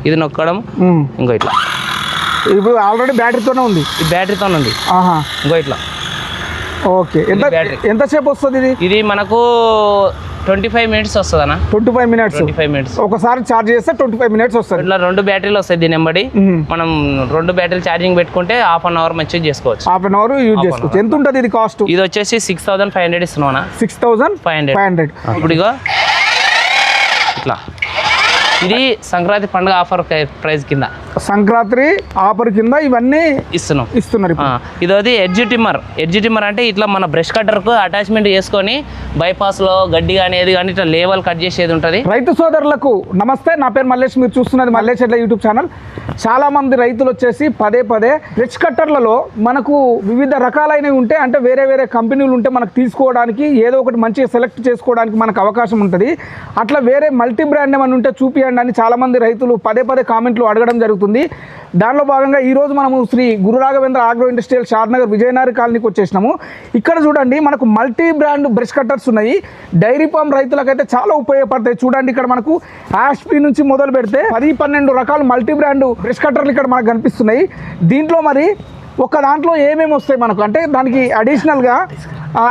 ఇది నొక్కడం ఇంకో ఇట్లా. ఇప్పుడు ఆల్రెడీ బ్యాటరీతోనే ఉంది. ఈ బ్యాటరీతోనే ఉంది. ఇంకో ఇట్లా. ఓకే, ఎంతసేపు వస్తుంది ఇది? ఇది మనకు 25 minutes వస్తుంది అన్న. 25 minutes. 25 minutes. ఒకసారి ఛార్జ్ చేస్తే 25 minutes వస్తుంది. ఇట్లా 2 బ్యాటరీలు వస్తాయి దీని వెంబడి. మనం 2 బ్యాటరీలు ఛార్జింగ్ పెట్టుకుంటే హాఫ్ అన్ అవర్ మంచిగా చేసుకోవచ్చు. హాఫ్ అన్ అవర్ యూజ్ చేసుకోవచ్చు. ఎంత ఉంటుంది ఇది కాస్ట్? ఇది వచ్చేసి 6500 ఇస్తున్నాం. 6500. ఇప్పుడు ఇగో ఇట్లా. ఇది సంక్రాంతి పండుగ ఆఫర్ ప్రైస్ కింద, సంక్రాంతి ఆఫర్ కింద ఇవన్నీ ఇస్తున్నారు. ఇదోది ఎడ్జ్ టిమ్మర్ అంటే ఇట్లా మన బ్రష్ కట్టర్కు అటాచ్మెంట్ చేసుకొని బైపాస్లో గడ్డి కానీ ఏది కానీ ఇట్లా లేవల్ కట్ చేసేది ఉంటుంది. రైతు సోదరులకు నమస్తే, నా పేరు మల్లేష్. మీరు చూస్తున్నది మల్లేష్ ఎడ్ల యూట్యూబ్ ఛానల్. చాలా మంది రైతులు వచ్చేసి పదే బ్రష్ కట్టర్లలో మనకు వివిధ రకాలైనవి ఉంటే, అంటే వేరే కంపెనీలు ఉంటే మనకు తీసుకోవడానికి ఏదో ఒకటి మంచిగా సెలెక్ట్ చేసుకోవడానికి మనకు అవకాశం ఉంటుంది. అట్లా వేరే మల్టీ బ్రాండ్ ఏమైనా ఉంటే చూపియండి అని చాలామంది రైతులు పదే కామెంట్లు అడగడం జరుగుతుంది. దానిలో భాగంగా ఈరోజు మనము శ్రీ గురు రాఘవేంద్ర ఆగ్రో ఇండస్ట్రియల్ షాద్నగర్ విజయనగర్ కాలనీకి వచ్చేసినాము. ఇక్కడ చూడండి మనకు మల్టీ బ్రాండ్ బ్రష్ కట్టర్స్ ఉన్నాయి. డైరీ ఫామ్ రైతులకైతే చాలా ఉపయోగపడతాయి. చూడండి ఇక్కడ మనకు యాష్పీ నుంచి మొదలు పెడితే 10-12 రకాల మల్టీ బ్రాండ్ బ్రష్ కట్టర్లు ఇక్కడ మనకు కనిపిస్తున్నాయి. దీంట్లో మరి ఒక దాంట్లో ఏమేమి వస్తాయి మనకు, అంటే దానికి అడిషనల్గా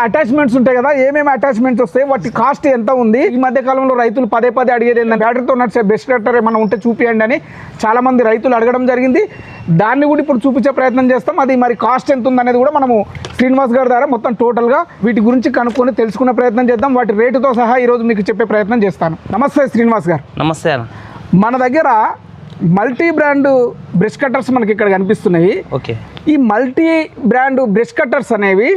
అటాచ్మెంట్స్ ఉంటాయి కదా, ఏమేమి అటాచ్మెంట్స్ వస్తాయి, వాటి కాస్ట్ ఎంత ఉంది? ఈ మధ్య కాలంలో రైతులు పదే అడిగేది ఏంటంటే బ్యాటరీతో నడిచే బ్రష్ కట్టర్ ఏమైనా ఉంటే చూపియండి అని చాలామంది రైతులు అడగడం జరిగింది. దాన్ని కూడా ఇప్పుడు చూపించే ప్రయత్నం చేస్తాం. అది మరి కాస్ట్ ఎంత ఉందనేది కూడా మనము శ్రీనివాస్ గారి ద్వారా మొత్తం టోటల్గా వీటి గురించి కనుక్కొని తెలుసుకునే ప్రయత్నం చేద్దాం. వాటి రేటుతో సహా ఈరోజు మీకు చెప్పే ప్రయత్నం చేస్తాను. నమస్తే శ్రీనివాస్ గారు. నమస్తే అన్న. మన దగ్గర మల్టీ బ్రాండ్ బ్రష్ కట్టర్స్ మనకి ఇక్కడ కనిపిస్తున్నాయి. ఓకే, ఈ మల్టీ బ్రాండ్ బ్రష్ కట్టర్స్ అనేవి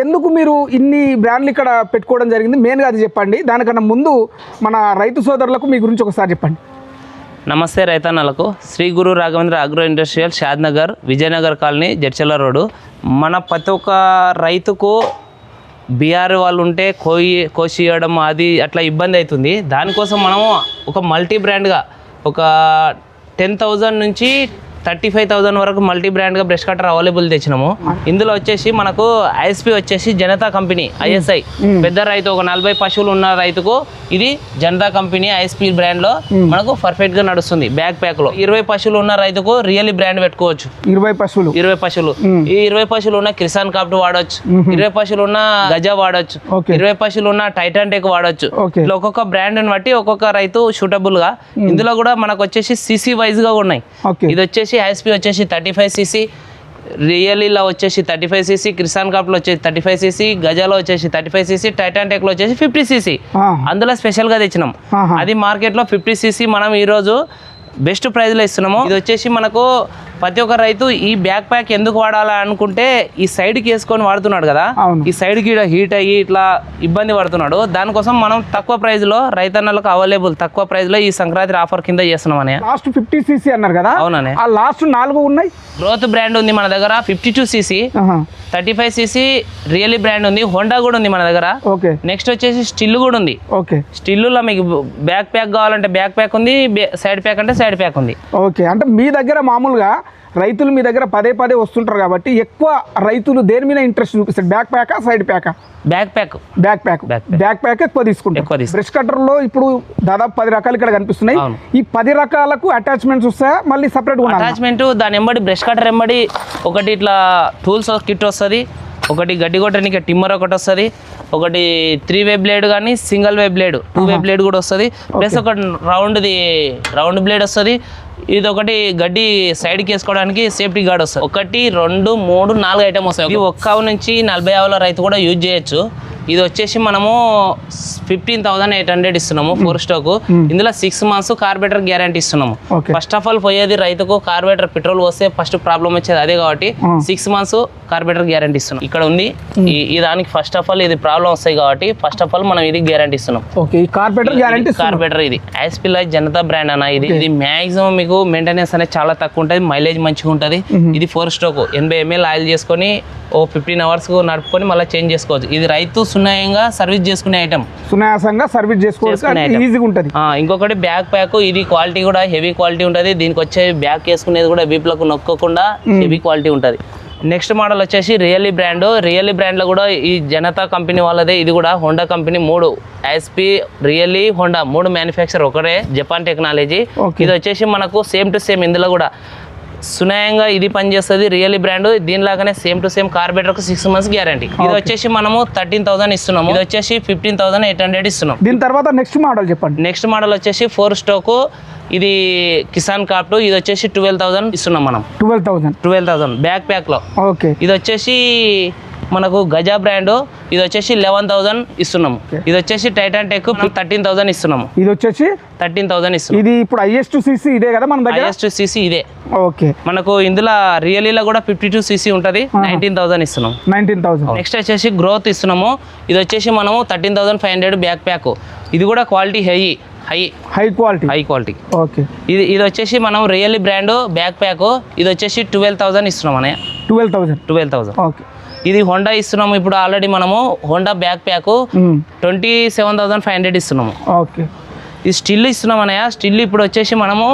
ఎందుకు మీరు ఇన్ని బ్రాండ్లు ఇక్కడ పెట్టుకోవడం జరిగింది, మెయిన్గా అది చెప్పండి. దానికన్నా ముందు మన రైతు సోదరులకు మీ గురించి ఒకసారి చెప్పండి. నమస్తే రైతన్నలకు. Shri Guru Raghavendra agro industrial Shadnagar Vijaynagar colony Jadcherla road. మన ప్రతి ఒక్క రైతుకు బీఆర్ వాళ్ళు ఉంటే కోసియడం అది అట్లా ఇబ్బంది అవుతుంది. దానికోసం మనము ఒక మల్టీ బ్రాండ్గా ఒక 10,000 నుంచి 35,000 వరకు మల్టీ బ్రాండ్గా బ్రష్ కట్టర్ అవైలబుల్ తెచ్చినాము. ఇందులో వచ్చేసి మనకు ఐఎస్పీ వచ్చేసి జనతా కంపెనీ ఐఎస్ఐ. పెద్ద రైతు ఒక 40 పశువులు ఉన్న రైతుకు ఇది జనతా కంపెనీ ఐఎస్పీ బ్రాండ్లో మనకు పర్ఫెక్ట్గా నడుస్తుంది. బ్యాక్ ప్యాక్లో 20 పశువులు ఉన్న రైతుకు రియల్లీ బ్రాండ్ పెట్టుకోవచ్చు. 20 పశువులు ఈ 20 పశువులు ఉన్న కిసాన్ కాప్ట్ వాడచ్చు, 20 పశువులు ఉన్న గజ వాడచ్చు, 20 పశువులు ఉన్న టైటాన్ టెక్ వాడచ్చు. ఇట్లా ఒక్కొక్క బ్రాండ్ బట్టి ఒక్కొక్క రైతు సూటబుల్ గా. ఇందులో కూడా మనకు వచ్చేసి సిసి వైజ్ గా ఉన్నాయి. ఇది వచ్చేసి ఐఎస్పీ వచ్చేసి 35cc, రియలీలో వచ్చేసి 35cc, కిసాన్ కాప్లో వచ్చేసి 35cc, గజాలో వచ్చేసి 35cc, టైటాన్ టెక్లో వచ్చేసి 50cc. అందులో స్పెషల్గా తెచ్చినాం. అది మార్కెట్లో 50cc మనం ఈరోజు బెస్ట్ ప్రైజ్లో ఇస్తున్నాము. ఇది వచ్చేసి మనకు ప్రతి ఒక్క రైతు ఈ బ్యాక్ ప్యాక్ ఎందుకు వాడాలా అనుకుంటే ఈ సైడ్కి వేసుకొని వాడుతున్నాడు కదా, ఈ సైడ్కి హీట్ అయ్యి ఇట్లా ఇబ్బంది పడుతున్నాడు. దానికోసం మనం తక్కువ ప్రైజ్లో రైతన్నలకు అవైలబుల్ తక్కువ ప్రైజ్లో ఈ సంక్రాంతి ఆఫర్ కింద చేస్తున్నాం. అనే లాస్ట్ 50cc అన్నారు కదా. అవుననే, ఆ లాస్ట్ 4 ఉన్నాయి. గ్రోత్ బ్రాండ్ ఉంది మన దగ్గర, 52cc, 35cc రియల్లీ బ్రాండ్ ఉంది, హోండా కూడా ఉంది మన దగ్గర. నెక్స్ట్ వచ్చేసి స్టిల్ కూడా ఉంది. స్టిల్లో మీకు బ్యాక్ ప్యాక్ కావాలంటే బ్యాక్ ప్యాక్ ఉంది, సైడ్ ప్యాక్ అంటే సైడ్ ప్యాక్ ఉంది. ఓకే, అంటే మీ దగ్గర మామూలుగా రైతులు మీ దగ్గర పదే వస్తుంటారు కాబట్టి ఎక్కువ రైతులు దేని మీద ఇంట్రెస్ట్ చూపిస్తారు, బ్యాక్ ప్యాకా సైడ్ ప్యాకా? బ్యాక్ ప్యాక్ ఎక్కువ తీసుకుంటారు. బ్రష్ కట్టర్ లో ఇప్పుడు దాదాపు 10 రకాలు ఇక్కడ కనిపిస్తున్నాయి. ఈ 10 రకాలకు అటాచ్మెంట్స్ వస్తాయా మళ్ళీ సపరేట్ అటాచ్మెంట్? దాని ఎంబడి బ్రష్ కట్టర్ ఎంబడి ఒకటి ఇట్లా టూల్స్ కిట్ వస్తుంది, ఒకటి గడ్డి కొట్టడానికి టిమ్మర్ ఒకటి వస్తుంది, ఒకటి 3-way బ్లేడ్ కానీ సింగిల్-way బ్లేడ్ 2-way బ్లేడ్ కూడా వస్తుంది, ప్లస్ ఒక రౌండ్ బ్లేడ్ వస్తుంది. ఇది ఒకటి గడ్డి సైడ్కి వేసుకోవడానికి సేఫ్టీ గార్డ్ వస్తుంది. 1, 2, 3, 4 ఐటమ్ వస్తాయి. ఇది 1 ఆవు నుంచి 40 ఆవుల రైతు కూడా యూజ్ చేయొచ్చు. ఇది వచ్చేసి మనము 15,800 ఇస్తున్నాము 4 స్టాక్. ఇందులో 6 months కార్బేటర్ గ్యారంటీ ఇస్తున్నాము. ఫస్ట్ ఆఫ్ ఆల్ పోయేది రైతుకు కార్బేటర్ పెట్రోల్ వస్తే ఫస్ట్ ప్రాబ్లం వచ్చేది అదే కాబట్టి 6 months కార్బేటర్ గ్యారంటీ ఇస్తున్నాం. ఇక్కడ ఉంది ఈ దానికి ఫస్ట్ ఆఫ్ ఆల్ ఇది ప్రాబ్లం వస్తాయి కాబట్టి ఫస్ట్ ఆఫ్ ఆల్ మనం ఇది గ్యారంటీ ఇస్తున్నాం. కార్బేటర్ ఇది ఐఎస్పీ లైట్ జనతా బ్రాండ్ అన్న. ఇది మాక్సిమం మీకు మెయింటెనెన్స్ అనేది చాలా తక్కువ ఉంటుంది, మైలేజ్ మంచిగా ఉంటుంది. ఇది 4 స్టాక్ 80 ml ఆయిల్ చేసుకొని 15 hours నడుపుకొని మళ్ళీ చేంజ్ చేసుకోవచ్చు. ఇది రైతు సున్యాయంగా సర్వీస్ చేసుకునే ఐటమ్, సునాయాసంగా సర్వీస్ చేసుకోవచ్చు, ఈజీగా ఉంటుంది. ఇంకొకటి బ్యాక్ ప్యాక్, ఇది క్వాలిటీ కూడా హెవీ క్వాలిటీ ఉంటుంది. దీనికి వచ్చే బ్యాక్ వేసుకునేది కూడా వీపులకు నొక్కకుండా హెవీ క్వాలిటీ ఉంటుంది. నెక్స్ట్ మోడల్ వచ్చేసి రియల్లీ బ్రాండ్లో కూడా ఈ జనతా కంపెనీ వాళ్ళదే. ఇది కూడా Honda company 3 SP really Honda 3 manufacture ఒకటే, జపాన్ టెక్నాలజీ. ఇది వచ్చేసి మనకు సేమ్ టు సేమ్ ఇందులో కూడా సునాయంగా ఇది పనిచేస్తుంది. రియల్లీ బ్రాండ్ దీనిలాగానే సేమ్ టు సేమ్ కార్బేటర్కు 6 months గ్యారంటీ. ఇది వచ్చేసి మనము 13,000 ఇస్తున్నాము. ఇది వచ్చేసి 15,800 ఇస్తున్నాం. దీని తర్వాత నెక్స్ట్ మోడల్ చెప్పండి. నెక్స్ట్ మోడల్ వచ్చేసి 4 స్టోకు, ఇది కిసాన్ కాప్టు. ఇది వచ్చేసి 12,000 ఇస్తున్నాం మనం. 12,000 బ్యాక్ ప్యాక్లో. ఓకే. ఇది వచ్చేసి మనకు గజా బ్రాండ్. ఇది వచ్చేసి 11,000 ఇస్తున్నాము. ఇది వచ్చేసి టైటాన్ టెక్ 13,000 ఇస్తున్నాము. ఇది వచ్చేసి 13,000 ఇస్తున్నాం. ఇది ఇప్పుడు హైయెస్ట్ సీసీ ఇదే కదా మన దగ్గర? హైయెస్ట్ సీసీ ఇదే. ఓకే. మనకు ఇందులో రియలీలో కూడా 52 cc ఉంటుంది. 19,000 ఇస్తున్నాం. 19,000. నెక్స్ట్ వచ్చేసి గ్రోత్ ఇస్తున్నాము. ఇది వచ్చేసి మనము 13,500 బ్యాక్ ప్యాక్. ఇది కూడా క్వాలిటీ హై క్వాలిటీ. ఓకే. ఇది వచ్చేసి మనం రియల్లీ బ్రాండ్ బ్యాక్ ప్యాక్. ఇది వచ్చేసి 12,000 ఇస్తున్నాం అన్నయ్య. 12,000. ఓకే. ఇది హోండా ఇస్తున్నాము. ఇప్పుడు ఆల్రెడీ మనము హోండా బ్యాక్ ప్యాక్ 27,500 ఇస్తున్నాము. ఓకే. ఇది స్టిల్ ఇస్తున్నాం అన్నయ్య. స్టిల్ ఇప్పుడు వచ్చేసి మనము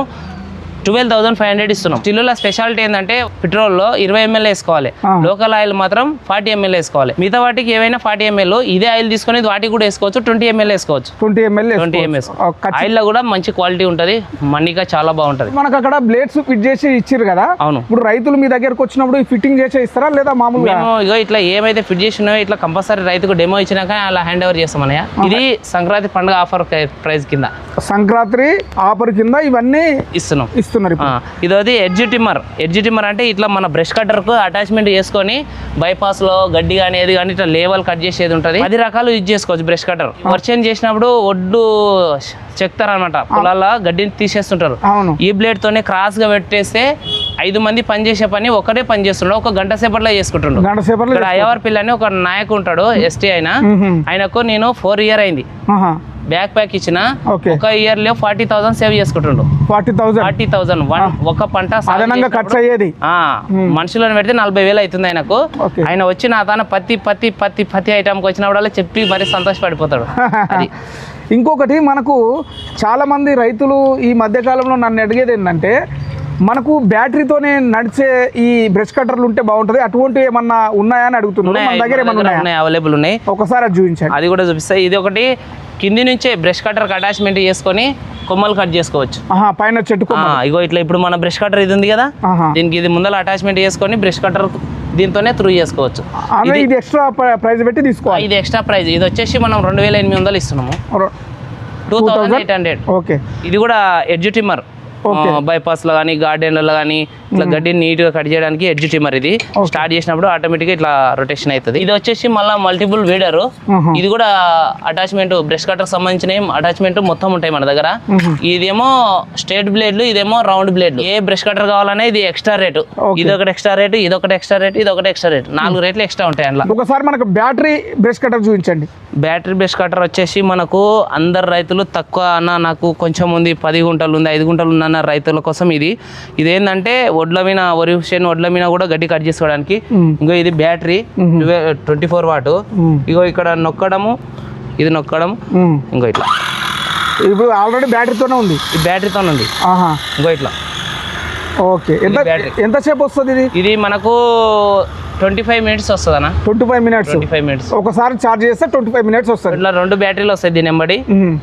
12,500 ఇస్తున్నాం. స్టిల్లో స్పెషాలిటీ ఏంటంటే పెట్రోల్లో 20 ml వేసుకోవాలి, లోకల్ ఆయిల్ మాత్రం 40 ml వేసుకోవాలి. మిగతా వాటికి ఏవైనా 40 ml, ఇదే ఆయిల్ తీసుకొని వాటికి కూడా వేసుకోవచ్చు. 20 ml వేసుకోవచ్చు. 20 ml ఆయిల్ లో కూడా మంచి క్వాలిటీ ఉంటుంది, మన్నిక చాలా బాగుంటది. మనకు అక్కడ బ్లేడ్స్ ఫిట్ చేసి ఇచ్చారు కదా. అవును. ఇప్పుడు రైతులు మీ దగ్గరకు వచ్చినప్పుడు ఫిట్టింగ్ చేసి ఇస్తారా లేదా మామూలుగా? మేము ఇగో ఇట్లా ఏమైతే ఫిట్ చేసి ఉన్నాయో ఇట్లా కంపల్సరీ రైతుకు డెమో ఇచ్చినాక అలా హ్యాండ్ ఓవర్ చేస్తాం అన్నయ్య. ఇది సంక్రాంతి పండుగ ఆఫర్ ప్రైస్ కింద, సంక్రాంతి ఆఫర్ కింద ఇవన్నీ ఇస్తున్నారు. ఇదోది ఎడ్జ్ టిమ్మర్ అంటే ఇట్లా మన బ్రష్ కట్టర్ కు అటాచ్మెంట్ చేసుకొని బైపాస్ లో గడ్డి కానీ ఏది కానీ ఇట్లా లేవల్ కట్ చేసేది ఉంటుంది. 10 రకాలు యూజ్ చేసుకోవచ్చు బ్రష్ కట్టర్. వర్షన్ చేసినప్పుడు ఒడ్డు చెక్తారనమాట, పొలాల్లో గడ్డిని తీసేస్తుంటారు. ఈ బ్లేడ్ తోనే క్రాస్ గా పెట్టేస్తే 5 మంది పని చేసే పని ఒకటే పని చేస్తుండ్రు, ఒక గంట సేపట్లో చేసుకుంటుండ్రు. ఇక్కడ అయ్యవారి పిల్ల అని ఒక నాయకు ఉంటాడు, ఎస్టీ ఆయనకు నేను 4 years అయింది బ్యాక్ ప్యాక్ ఇచ్చిన. ఒక ఇయర్ లో 40,000 సేవ్ చేసుకుంటుండు. 40,000 ఒక పంట ఖర్చు అయ్యేది. మనుషులను పెడితే 40,000 అవుతుంది ఆయనకు. ఆయన వచ్చి నా తాన పత్తి ఐటమ్కి వచ్చినప్పుడల్లా చెప్పి మరి సంతోషపడిపోతాడు. అది ఇంకొకటి మనకు చాలా మంది రైతులు ఈ మధ్య కాలంలో నన్ను అడిగేది ఏంటంటే, మనకు బ్యాటరీతోనే నడిచే ఈ బ్రష్ కట్టర్లు ఉంటే బాగుంటుంది, అటువంటి ఏమన్నా ఉన్నాయా అని అడుగుతున్నారు. మన దగ్గర ఏమన్నా అవైలబుల్ ఉన్నాయి. ఒకసారి అది చూపించండి. అది కూడా చూపిస్తాయి. ఇది ఒకటి కింది నుంచే బ్రష్ కట్టర్కి అటాచ్మెంట్ చేసుకొని కొమ్మలు కట్ చేసుకోవచ్చు. పైన చెట్టు ఇగో ఇట్లా ఇప్పుడు మన బ్రష్ కట్టర్ ఇది ఉంది కదా, దీనికి ఇది ముందర అటాచ్మెంట్ చేసుకొని బ్రష్ కట్టర్ దీంతోనే త్రూ చేసుకోవచ్చు. ఇది ఎక్స్ట్రా ప్రైస్ పెట్టి తీసుకోవాలి. ఇది ఎక్స్ట్రా ప్రైస్. ఇది వచ్చేసి మనం 2,800 ఇస్తున్నాము. 2,800. ఓకే. ఇది కూడా ఎడ్జ్ టిమ్మర్, బైపాస్ లో కానీ గార్డెన్లలో కానీ ఇట్లా గడ్డిని నీట్ గా కట్ చేయడానికి ఎడ్జ్ టిమ్మర్. ఇది స్టార్ట్ చేసినప్పుడు ఆటోమేటిక్ గా ఇట్లా రొటేషన్ అవుతుంది. ఇది వచ్చేసి మళ్ళీ మల్టిపుల్ వీడర్. ఇది కూడా అటాచ్మెంట్ బ్రష్ కట్టర్ సంబంధించిన అటాచ్మెంట్ మొత్తం ఉంటాయి మన దగ్గర. ఇదేమో స్ట్రేట్ బ్లేడ్లు, ఇదేమో రౌండ్ బ్లేడ్లు. ఏ బ్రష్ కట్టర్ కావాలనే ఇది ఎక్స్ట్రా రేటు, ఇది ఒకటి ఎక్స్ట్రా రేటు, ఇది ఒకటి ఎక్స్ట్రా రేటు, ఇది ఒకటి ఎక్స్ట్రా రేటు. 4 రేట్లు ఎక్స్ట్రా ఉంటాయి అందులో. ఒకసారి మనకు బ్యాటరీ బ్రష్ కట్టర్ చూపించండి. బ్యాటరీ బ్రష్ కట్టర్ వచ్చేసి మనకు అందరు రైతులు తక్కువ అన్న నాకు కొంచెం ఉంది, 10 గుంటలు ఉంది, 5 గుంటలు ఉంది అన్న రైతుల కోసం ఇదేంటంటే వడ్ల మీద వడ్ల మీద కూడా గడ్డి కట్ చేసుకోవడానికి. ఇంకో ఇది బ్యాటరీ 24 వాట్. ఇగో ఇక్కడ నొక్కడము, ఇది నొక్కడం, ఇంకో ఇట్లా. ఇప్పుడు ఆల్రెడీ బ్యాటరీతోనే ఉంది. ఈ బ్యాటరీతోనే ఉంది. ఇంకో ఇట్లా. ఓకే. ఎంతసేపు వస్తుంది ఇది మనకు 25 minutes వస్తుంది అన్న. 25 minutes. ఒకసారి ఛార్జ్ చేస్తే 25 minutes వస్తుంది. ఇట్లా 2 బ్యాటరీలు వస్తాయి దీని వెంబడి.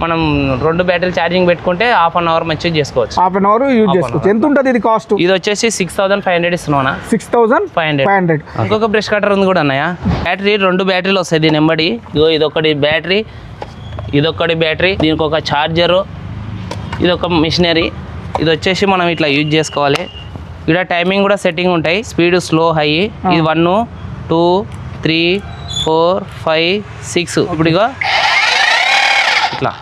మనం 2 బ్యాటరీలు ఛార్జింగ్ పెట్టుకుంటే ½ an hour మంచిగా చేసుకోవచ్చు. ½ an hour యూజ్ చేసుకోవచ్చు. ఎంత ఉంటుంది ఇది కాస్ట్? ఇది వచ్చేసి 6,500 ఇస్తున్నాం. 6,500. ఇంకొక బ్రష్ కట్టర్ ఉంది కూడా అన్నయ్య. బ్యాటరీ 2 బ్యాటరీలు వస్తాయి దీని వెంబడి. ఇదొకటి బ్యాటరీ, ఇదొకటి బ్యాటరీ, దీనికి ఒక ఛార్జరు, ఇదొక మిషనరీ. ఇది వచ్చేసి మనం ఇట్లా యూజ్ చేసుకోవాలి. ఇక్కడ టైమింగ్ కూడా సెట్టింగ్ ఉంటాయి, స్పీడ్ స్లో హై. ఇది 1 2 3 4 5 6. ఇప్పుడు ఇగో ఇట్లా.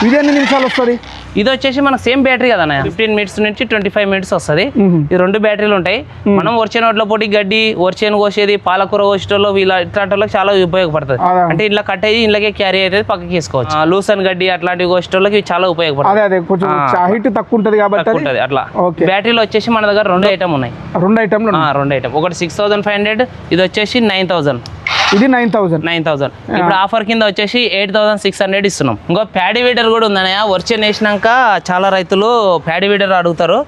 ఇది ఎన్ని నిమిషాలు వస్తుంది? ఇది వచ్చేసి మనకు సేమ్ బ్యాటరీ కదా 15 minutes నుంచి 25 minutes వస్తుంది. ఇది 2 బ్యాటరీలు ఉంటాయి. మనం ఒరిచేను వడ్ల పొడి గడ్డి, ఒరిచేను కోసేది, పాలకూర కోసేటోళ్ళు ఇట్లాంటి వాళ్ళకి చాలా ఉపయోగపడుతుంది. అంటే ఇట్లా కట్ అయ్యి ఇళ్ళకే క్యారీ అయితే పక్కకి వేసుకోవచ్చు. లూసన్ గడ్డి అట్లాంటివి కోసేటోళ్ళకి చాలా ఉపయోగపడుతుంది. తక్కువ ఉంటుంది కాబట్టి అట్లా. బ్యాటరీలు వచ్చేసి మన దగ్గర 2 ఐటమ్ ఉన్నాయి. 2 ఐటమ్. ఒకటి 6,500, ఇది వచ్చేసి 9,000. ఇది 9000. 9000. ఇప్పుడు ఆఫర్ కింద వచ్చేసి 8600 ఇస్తున్నాం. ఇంకో ప్యాడీ వీడర్ కూడా ఉందన్నయ్య. వర్షన్ వేసినాక చాలా రైతులు ప్యాడీ వీడర్ అడుగుతారు.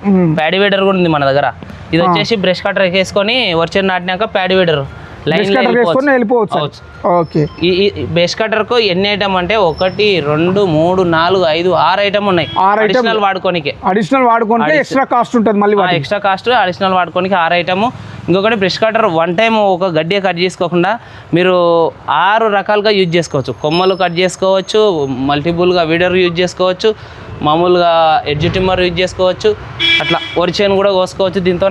ప్యాడీ వీడర్ కూడా ఉంది మన దగ్గర. ఇది వచ్చేసి బ్రష్ కటర్ వేసుకొని వర్షన్ నాటినాక ప్యాడీ వీడర్ వెళ్ళిపోవచ్చు. ఓకే. ఈ బేస్ కటర్ కు ఎన్ని ఐటమ్ అంటే 1 2 3 4 5 6 ఐటమ్ ఉన్నాయి. అడిషనల్ వాడుకోనికి ఎక్స్ట్రా కాస్ట్ ఉంటుంది. మళ్ళీ ఎక్స్ట్రా కాస్ట్ అడిషనల్ వాడుకోనికి 6 ఐటమ్. ఇంకొకటి బ్రష్ కటర్ వన్ టైం ఒక గడ్డి కట్ చేసుకోకుండా మీరు 6 రకాలుగా యూజ్ చేసుకోవచ్చు. కొమ్మలు కట్ చేసుకోవచ్చు, మల్టిపుల్గా వీడర్ యూజ్ చేసుకోవచ్చు, మామూలుగా ఎడ్జ్ ట్రిమ్మర్ యూజ్ చేసుకోవచ్చు, అట్లా వరిచేను కూడా కోసుకోవచ్చు దీంతో.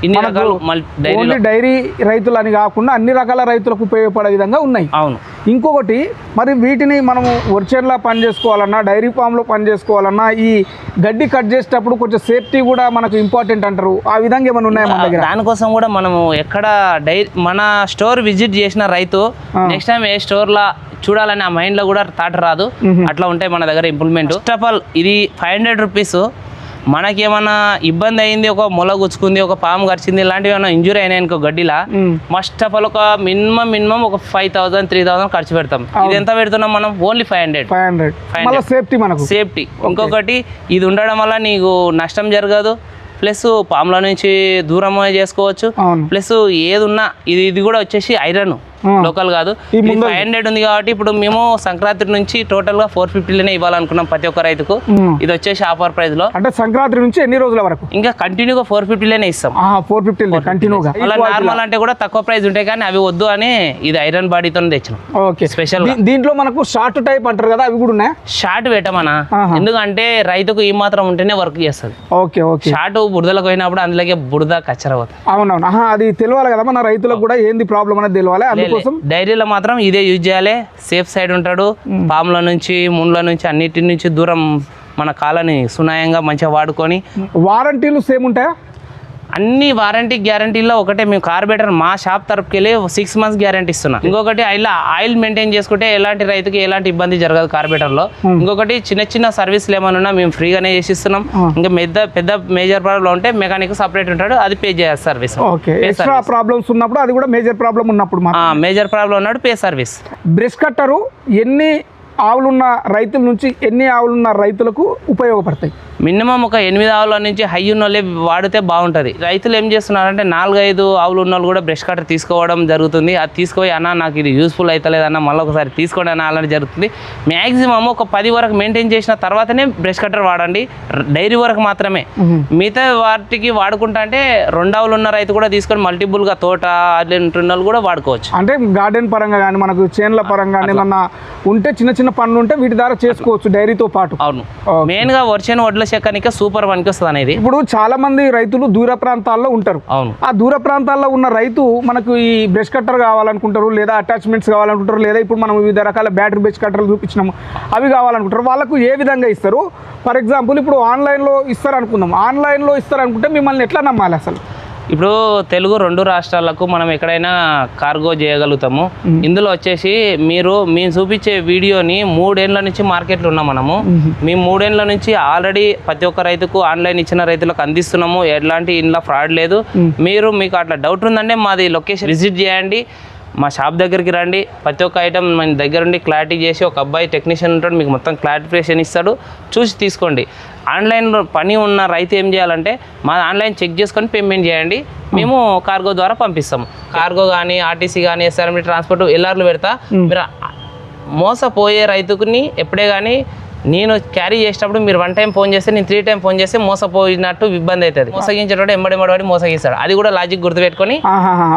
ఇన్ని రకాలు డైరీ రైతులు అని కాకుండా అన్ని రకాల రైతులకు ఉపయోగపడే విధంగా ఉన్నాయి. అవును. ఇంకొకటి మరి వీటిని మనము వరిచేనులో పని చేసుకోవాలన్నా, డైరీ ఫామ్లో పని చేసుకోవాలన్నా, ఈ గడ్డి కట్ చేసేటప్పుడు కొంచెం సేఫ్టీ కూడా మనకు ఇంపార్టెంట్ అంటారు. ఆ విధంగా ఏమైనా ఉన్నాయా మన దగ్గర? దానికోసం కూడా మనము ఎక్కడ మన స్టోర్ విజిట్ చేసిన రైతు నెక్స్ట్ టైం ఏ స్టోర్లో చూడాలని ఆ మైండ్లో కూడా థాట్ రాదు. అట్లా ఉంటాయి మన దగ్గర ఇంప్లిమెంట్. ఫస్ట్ ఆఫ్ ఆల్ ఇది 500 రూపీస్. మనకేమన్నా ఇబ్బంది అయింది, ఒక మొల గుచ్చుకుంది, ఒక పాము కరిచింది, ఇలాంటివి ఏమైనా ఇంజురీ అయినాయి అనుకో గడ్డిలా, ఫస్ట్ ఆఫ్ ఆల్ ఒక మినిమం ఒక 5000 3000 ఖర్చు పెడతాం. ఇది ఎంత పెడుతున్నాం మనం? ఓన్లీ 500. సేఫ్టీ మనకు సేఫ్టీ. ఇంకొకటి ఇది ఉండడం వల్ల నీకు నష్టం జరగదు, ప్లస్ పాముల నుంచి దూరం చేసుకోవచ్చు, ప్లస్ ఏది ఉన్నా ఇది కూడా వచ్చేసి ఐరన్ లోకల్ కాదు. 500 ఉంది కాబట్టి ఇప్పుడు మేము సంక్రాంతి నుంచి టోటల్ గా 450లోనే ఇవ్వాలనుకున్నాం ప్రతి ఒక్క రైతుకు. ఇది వచ్చేసి ఆఫర్ ప్రైస్ లో. అంటే సంక్రాంతి నుంచి ఎన్ని రోజుల వరకు? ఇంకా కంటిన్యూగా 450లోనే ఇస్తాం. 450 కంటిన్యూగా. అలా నార్మల్ అంటే కూడా తక్కువ ప్రైస్ ఉంటాయి కానీ అవి వద్దు అని ఇది ఐరన్ బాడీతో తెచ్చినాం. ఓకే. స్పెషల్. దీంట్లో మనకు షార్ట్ టైప్ అంటారు కదా, అవి కూడా ఉన్నాయి. షార్ట్ పెట్టమన్నా, ఎందుకంటే రైతుకు ఈ మాత్రం ఉంటేనే వర్క్ చేస్తుంది. Okay okay. షార్ట్ బురదలకు పోయినప్పుడు అందులోకి బురద కచ్చర అవుతుంది. అవునవును. అది తెలియాలి కదా మన రైతులకు కూడా, ఏంది ప్రాబ్లం అనేది తెలియాలి. డైరీలో మాత్రం ఇదే యూజ్ చేయాలి. సేఫ్ సైడ్ ఉంటాడు. పాముల నుంచి ముండ్ల నుంచి అన్నిటి నుంచి దూరం మన కాలని సునాయంగా మంచిగా వాడుకొని. వారంటీలు సేమ్ ఉంటాయా? అన్ని వారంటీ గ్యారంటీలో ఒకటే. మేము కార్బేటర్ మా షాప్ తరపుకి వెళ్ళి 6 months గ్యారంటీ ఇస్తున్నాం. ఇంకొకటి ఇలా ఆయిల్ మెయింటైన్ చేసుకుంటే ఎలాంటి రైతుకి ఎలాంటి ఇబ్బంది జరగదు కార్బేటర్లో. ఇంకొకటి చిన్న సర్వీస్లు ఏమైనా ఉన్నా మేము ఫ్రీగానే చేసిస్తున్నాం. ఇంకా పెద్ద మేజర్ ప్రాబ్లం ఉంటే మెకానిక్ సపరేట్ ఉంటాడు, అది పే చేయాలి సర్వీస్. ఎక్స్ట్రా ప్రాబ్లమ్స్ ఉన్నప్పుడు, అది కూడా మేజర్ ప్రాబ్లం ఉన్నప్పుడు, మేజర్ ప్రాబ్లం ఉన్నాడు పే సర్వీస్. బ్రష్ కట్టరు ఎన్ని ఆవులున్న రైతుల నుంచి ఎన్ని ఆవులున్న రైతులకు ఉపయోగపడతాయి? మినిమం ఒక 8 ఆవుల నుంచి హై ఉన్న వాళ్ళే వాడితే బాగుంటుంది. రైతులు ఏం చేస్తున్నారంటే 4-5 ఆవులు ఉన్న వాళ్ళు కూడా బ్రష్ కట్టర్ తీసుకోవడం జరుగుతుంది. అది తీసుకుపోయి అన్న నాకు ఇది యూస్ఫుల్ అవుతలేదన్న మళ్ళీ ఒకసారి తీసుకోండి అన్న అలాంటి జరుగుతుంది. మ్యాక్సిమం ఒక 10 వరకు మెయింటైన్ చేసిన తర్వాతనే బ్రష్ కట్టర్ వాడండి. డైరీ వరకు మాత్రమే. మిగతా వాటికి వాడుకుంటా అంటే 2 ఆవులు ఉన్న రైతు కూడా తీసుకొని మల్టిపుల్గా తోట అట్లాంటి వాళ్ళు కూడా వాడుకోవచ్చు. అంటే గార్డెన్ పరంగా కానీ మనకు చేన్ల పరంగా కానీ ఏమన్నా ఉంటే చిన్న పనులు ఉంటే వీటి ద్వారా చేసుకోవచ్చు డైరీతో పాటు. అవును. మెయిన్గా వర్షం వడ్ల చెక్కనిక సూపర్ పనికి వస్తుంది అనేది. ఇప్పుడు చాలా మంది రైతులు దూర ప్రాంతాల్లో ఉంటారు. అవును. ఆ దూర ప్రాంతాల్లో ఉన్న రైతు మనకు ఈ బ్రష్ కట్టర్ కావాలనుకుంటారు, లేదా అటాచ్మెంట్స్ కావాలనుకుంటారు, లేదా ఇప్పుడు మనం వివిధ రకాల బ్యాటరీ బ్రష్ కట్టర్లు చూపించినాము అవి కావాలనుకుంటారు. వాళ్ళకు ఏ విధంగా ఇస్తారు? ఫర్ ఎగ్జాంపుల్ ఇప్పుడు ఆన్లైన్లో ఇస్తారు అనుకుందాం. ఆన్లైన్లో ఇస్తారు అనుకుంటే మిమ్మల్ని ఎట్లా నమ్మాలి అసలు? ఇప్పుడు తెలుగు 2 రాష్ట్రాలకు మనం ఎక్కడైనా కార్గో చేయగలుగుతాము. ఇందులో వచ్చేసి మేము చూపించే వీడియోని 3 ఏళ్ళ నుంచి మార్కెట్లో ఉన్నాం మనము. మేము 3 ఏళ్ళ నుంచి ఆల్రెడీ ప్రతి ఒక్క రైతుకు ఆన్లైన్ ఇచ్చిన రైతులకు అందిస్తున్నాము. ఎలాంటి ఇంట్లో ఫ్రాడ్ లేదు. మీకు అట్లా డౌట్ ఉందంటే మాది లొకేషన్ విజిట్ చేయండి, మా షాప్ దగ్గరికి రండి. ప్రతి ఒక్క ఐటమ్ మన దగ్గర ఉండి క్లారిటీ చేసి ఒక అబ్బాయి టెక్నీషియన్ ఉంటాడు, మీకు మొత్తం క్లారిఫికేషన్ ఇస్తాడు, చూసి తీసుకోండి. ఆన్లైన్లో పని ఉన్న రైతు ఏం చేయాలంటే మా ఆన్లైన్ చెక్ చేసుకొని పేమెంట్ చేయండి, మేము కార్గో ద్వారా పంపిస్తాము. కార్గో కానీ ఆర్టీసీ కానీ ఎస్ఆర్ఎండి ట్రాన్స్పోర్ట్ ఎల్ఆర్లు పెడతా. మీరు మోసపోయే రైతుకుని ఎప్పుడే కానీ నేను క్యారీ చేసేటప్పుడు మీరు 1 time ఫోన్ చేస్తే నేను 3 time ఫోన్ చేస్తే మోసపోయినట్టు ఇబ్బంది అవుతుంది. మోసగించేటప్పుడు ఎంబడి మోసగిస్తాడు. అది కూడా లాజిక్ గుర్తుపెట్టుకొని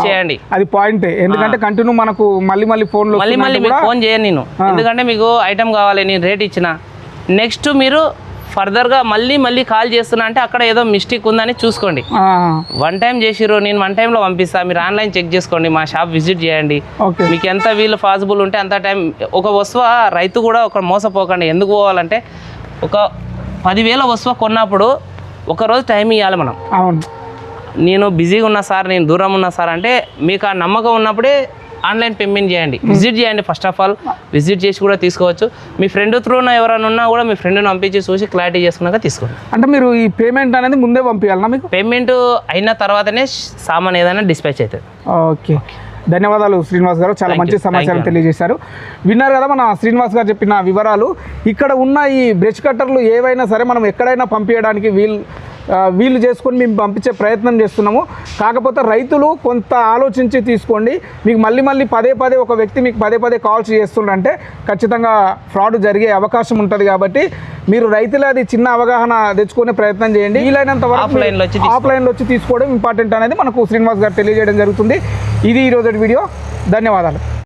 చేయండి. అది పాయింట్. ఎందుకంటే కంటిన్యూ మనకు మళ్ళీ ఫోన్లో మళ్ళీ మీకు ఫోన్ చేయను నేను. ఎందుకంటే మీకు ఐటమ్ కావాలి, నేను రేట్ ఇచ్చిన నెక్స్ట్ మీరు ఫర్దర్గా మళ్ళీ కాల్ చేస్తున్నా అంటే అక్కడ ఏదో మిస్టేక్ ఉందని చూసుకోండి. 1 time చేసిర్రు, నేను 1 timeలో పంపిస్తాను. మీరు ఆన్లైన్ చెక్ చేసుకోండి, మా షాప్ విజిట్ చేయండి. మీకు ఎంత వీలు పాసిబుల్ ఉంటే అంత టైం. ఒక వస్తువు రైతు కూడా ఒక మోసపోకండి. ఎందుకు పోవాలంటే ఒక 10,000 వస్తువు కొన్నప్పుడు ఒకరోజు టైం ఇవ్వాలి మనం. నేను బిజీగా ఉన్నా సార్, నేను దూరం ఉన్నా సార్ అంటే మీకు ఆ నమ్మకం ఉన్నప్పుడే ఆన్లైన్ పేమెంట్ చేయండి. విజిట్ చేయండి. ఫస్ట్ ఆఫ్ ఆల్ విజిట్ చేసి కూడా తీసుకోవచ్చు. మీ ఫ్రెండ్ త్రూన ఎవరైనా ఉన్నా కూడా మీ ఫ్రెండ్ని పంపించి చూసి క్లారిటీ చేసుకున్నాక తీసుకోండి. అంటే మీరు ఈ పేమెంట్ అనేది ముందే పంపించాలన్నా? మీకు పేమెంట్ అయిన తర్వాతనే సామాన్ ఏదైనా డిస్పాచ్ అవుతుంది. ఓకే. ధన్యవాదాలు శ్రీనివాస్ గారు, చాలా Thank మంచి you. సమాచారం Thank you. తెలియజేశారు. విన్నారు కదా మన శ్రీనివాస్ గారు చెప్పిన వివరాలు. ఇక్కడ ఉన్న ఈ బ్రష్ కట్టర్లు ఏవైనా సరే మనం ఎక్కడైనా పంపించడానికి వీలు చేసుకొని మేము పంపించే ప్రయత్నం చేస్తున్నాము. కాకపోతే రైతులు కొంత ఆలోచించి తీసుకోండి. మీకు మళ్ళీ పదే ఒక వ్యక్తి మీకు పదే కాల్స్ చేస్తుండంటే ఖచ్చితంగా ఫ్రాడ్ జరిగే అవకాశం ఉంటుంది. కాబట్టి మీరు రైతులు అది చిన్న అవగాహన తెచ్చుకునే ప్రయత్నం చేయండి. వీలైనంత వరకు ఆఫ్లైన్లో వచ్చి తీసుకోవడం ఇంపార్టెంట్ అనేది మనకు శ్రీనివాస్ గారు తెలియజేయడం జరుగుతుంది. ఇది ఈరోజు వీడియో. ధన్యవాదాలు.